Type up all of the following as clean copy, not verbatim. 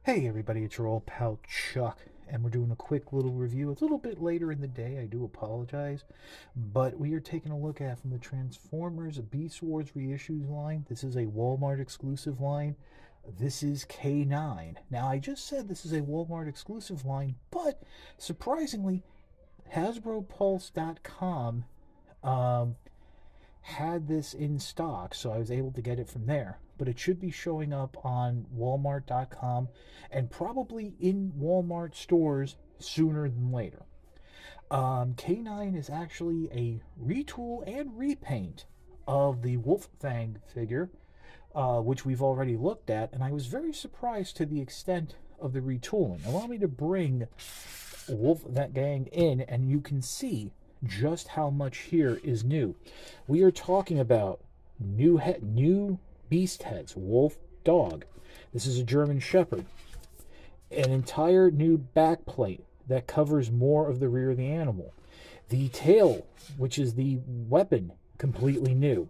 Hey everybody, it's your old pal Chuck, and we're doing a quick little review. It's a little bit later in the day, I do apologize, but we are taking a look at from the Transformers Beast Wars reissues line. This is a Walmart exclusive line. This is K-9. Now, I just said this is a Walmart exclusive line, but surprisingly, HasbroPulse.com had this in stock, so I was able to get it from there. But it should be showing up on Walmart.com and probably in Walmart stores sooner than later. K-9 is actually a retool and repaint of the Wolfang figure, which we've already looked at, and I was very surprised to the extent of the retooling. Allow me to bring Wolfgang in, and you can see just how much here is new. We are talking about new beast heads, wolf, dog. This is a German Shepherd. An entire new back plate that covers more of the rear of the animal. The tail, which is the weapon, completely new.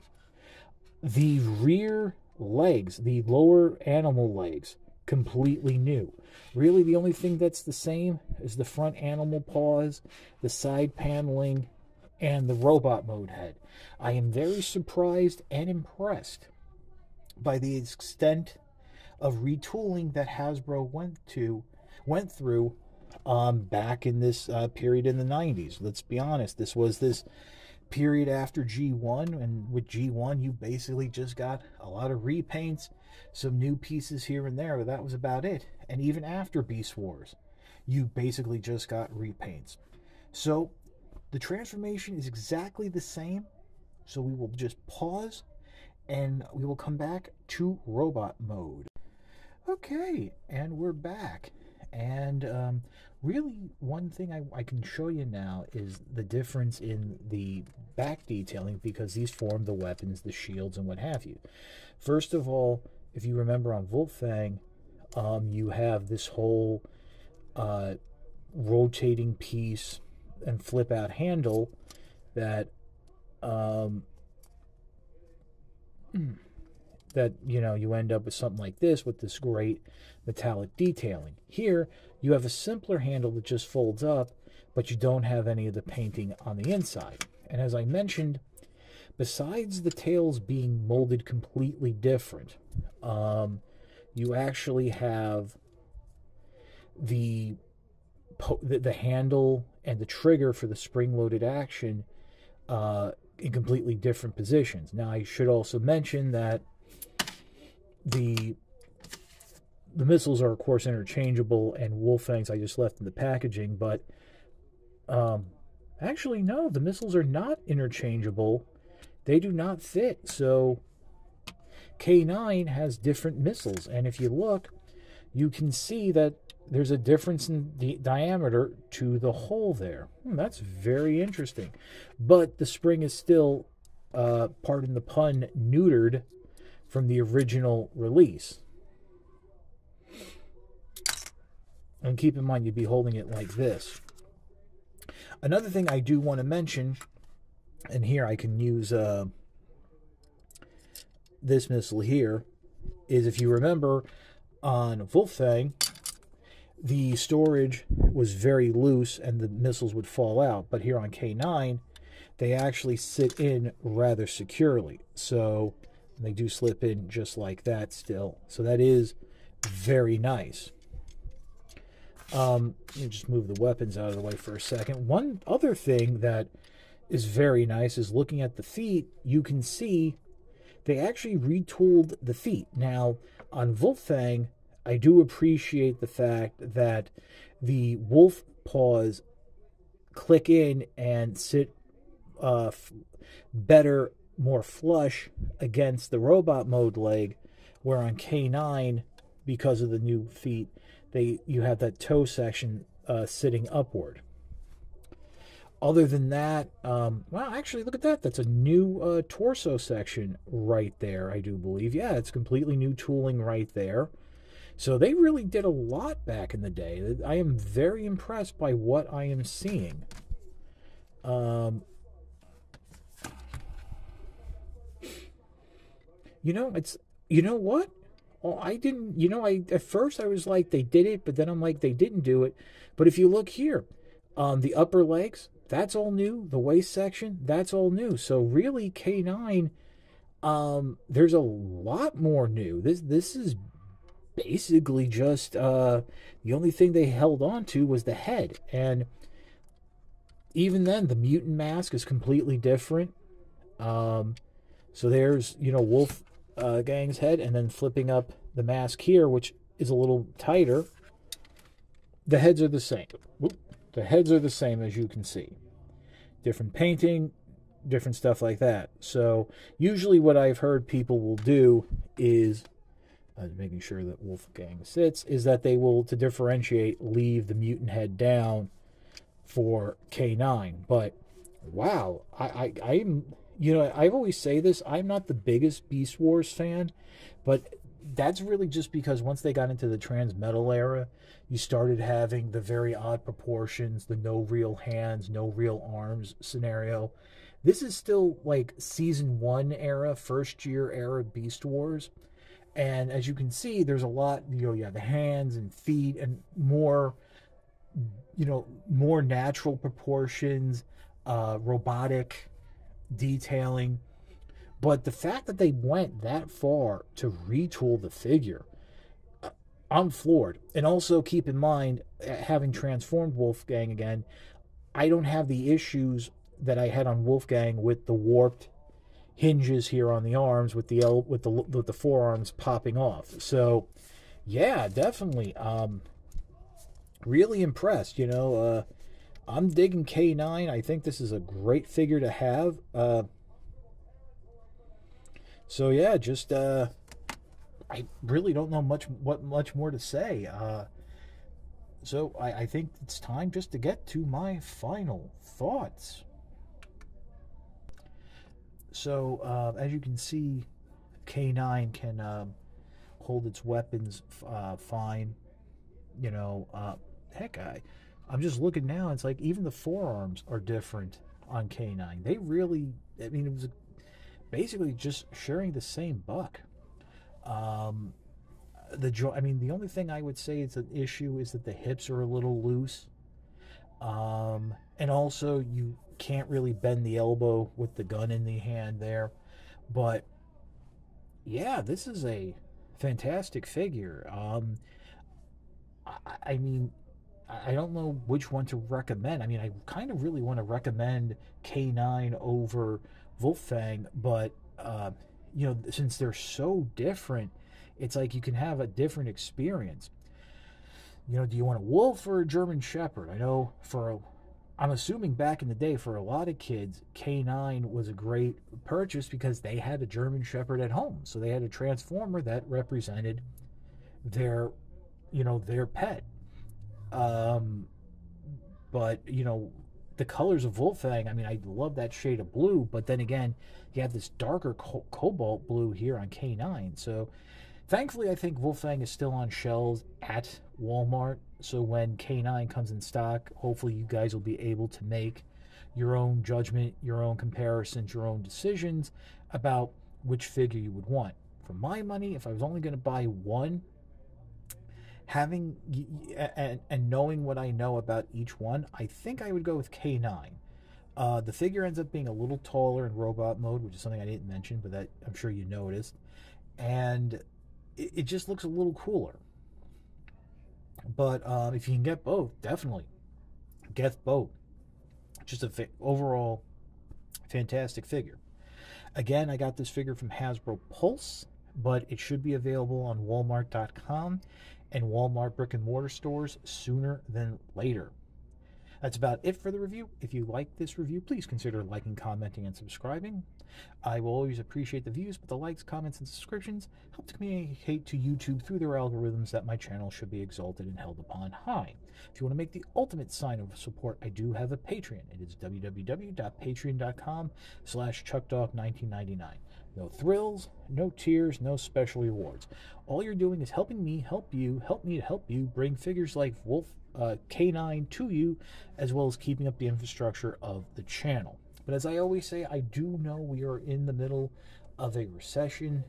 The rear legs, the lower animal legs, completely new. Really, the only thing that's the same is the front animal paws, the side paneling, and the robot mode head. I am very surprised and impressed by the extent of retooling that Hasbro went through back in this period in the 90s. Let's be honest, this was this period after G1, and with G1 you basically just got a lot of repaints, some new pieces here and there, but that was about it. And even after Beast Wars, you basically just got repaints. So the transformation is exactly the same, so we will just pause and we will come back to robot mode. Okay, and we're back. And really, one thing I can show you now is the difference in the back detailing, because these form the weapons, the shields, and what have you. First of all, if you remember on Wolfgang, you have this whole rotating piece and flip out handle that you end up with something like this with this great metallic detailing. Here you have a simpler handle that just folds up, but you don't have any of the painting on the inside. And as I mentioned, besides the tails being molded completely different, you actually have the handle and the trigger for the spring-loaded action in completely different positions. Now, I should also mention that the missiles are, of course, interchangeable, and Wolfang's I just left in the packaging, but actually, no, the missiles are not interchangeable. They do not fit, so K-9 has different missiles, and if you look, you can see that there's a difference in the diameter to the hole there. That's very interesting. But the spring is still, pardon the pun, neutered from the original release. And keep in mind, you'd be holding it like this. Another thing I do want to mention, and here I can use this missile here, is if you remember on Wolfgang, the storage was very loose and the missiles would fall out. But here on K-9, they actually sit in rather securely. So they do slip in just like that still. So that is very nice. Let me just move the weapons out of the way for a second. One other thing that is very nice is looking at the feet, you can see they actually retooled the feet. Now, on Wolfgang, I do appreciate the fact that the wolf paws click in and sit better, more flush against the robot mode leg, where on K-9, because of the new feet, you have that toe section sitting upward. Other than that, well, actually, look at that. That's a new torso section right there, I do believe. Yeah, it's completely new tooling right there. So they really did a lot back in the day. I am very impressed by what I am seeing. You know what? Oh, I didn't, at first I was like, they did it, but then I'm like, they didn't do it. But if you look here, the upper legs, that's all new. The waist section, that's all new. So really, K9, there's a lot more new. This is basically just the only thing they held on to was the head. And even then, the mutant mask is completely different. So there's, Wolf Gang's head, and then flipping up the mask here, which is a little tighter. The heads are the same. The heads are the same, as you can see. Different painting, different stuff like that. So usually what I've heard people will do is, making sure that Wolfgang sits, is that they will, to differentiate, leave the mutant head down for K9. But wow, I'm, I always say this, I'm not the biggest Beast Wars fan, but that's really just because once they got into the Transmetal era, you started having the very odd proportions, the no real hands, no real arms scenario. This is still like season 1 era, first year era Beast Wars. And as you can see, there's a lot, you have the hands and feet and more, more natural proportions, robotic detailing. But the fact that they went that far to retool the figure, I'm floored. And also keep in mind, having transformed Wolfgang again, I don't have the issues that I had on Wolfgang with the warped hinges here on the arms, with the forearms popping off. So yeah, definitely really impressed. I'm digging K9. I think this is a great figure to have. So yeah, just I really don't know much more to say. So I think it's time just to get to my final thoughts. So as you can see, K9 can hold its weapons fine. Heck, I'm just looking now. It's like even the forearms are different on K9. They really, it was basically just sharing the same buck. The only thing I would say is an issue is that the hips are a little loose. And also you can't really bend the elbow with the gun in the hand there. But yeah, this is a fantastic figure. I don't know which one to recommend. I kind of really want to recommend K9 over Wolfgang, but since they're so different, it's like you can have a different experience. Do you want a wolf or a German Shepherd? I know I'm assuming back in the day, for a lot of kids, K9 was a great purchase because they had a German Shepherd at home. So they had a Transformer that represented their pet. But, the colors of Wolfgang, I love that shade of blue, but then again, you have this darker cobalt blue here on K9. So thankfully, I think Wolfgang is still on shelves at Walmart. So when K9 comes in stock, hopefully you guys will be able to make your own judgment, your own comparisons, your own decisions about which figure you would want. For my money, if I was only going to buy one, having and knowing what I know about each one, I think I would go with K9. The figure ends up being a little taller in robot mode, which is something I didn't mention, but that I'm sure you noticed. And it just looks a little cooler. But if you can get both, definitely get both. Just a overall fantastic figure. Again, I got this figure from Hasbro Pulse, but it should be available on Walmart.com and Walmart brick and mortar stores sooner than later. That's about it for the review. If you like this review, please consider liking, commenting, and subscribing. I will always appreciate the views, but the likes, comments, and subscriptions help to communicate to YouTube through their algorithms that my channel should be exalted and held upon high. If you want to make the ultimate sign of support, I do have a Patreon. It is www.patreon.com/ChuckDog1999. No thrills, no tears, no special rewards. All you're doing is helping me help you, help me to help you bring figures like K9 to you, as well as keeping up the infrastructure of the channel. But as I always say, I do know we are in the middle of a recession,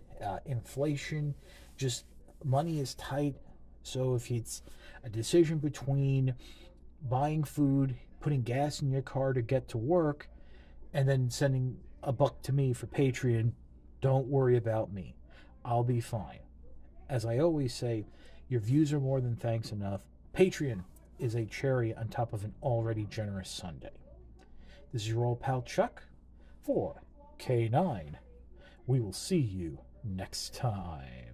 inflation, just money is tight, so if it's a decision between buying food, putting gas in your car to get to work, and then sending a buck to me for Patreon, don't worry about me. I'll be fine. As I always say, your views are more than thanks enough. Patreon is a cherry on top of an already generous Sunday. This is your old pal Chuck for K-9. We will see you next time.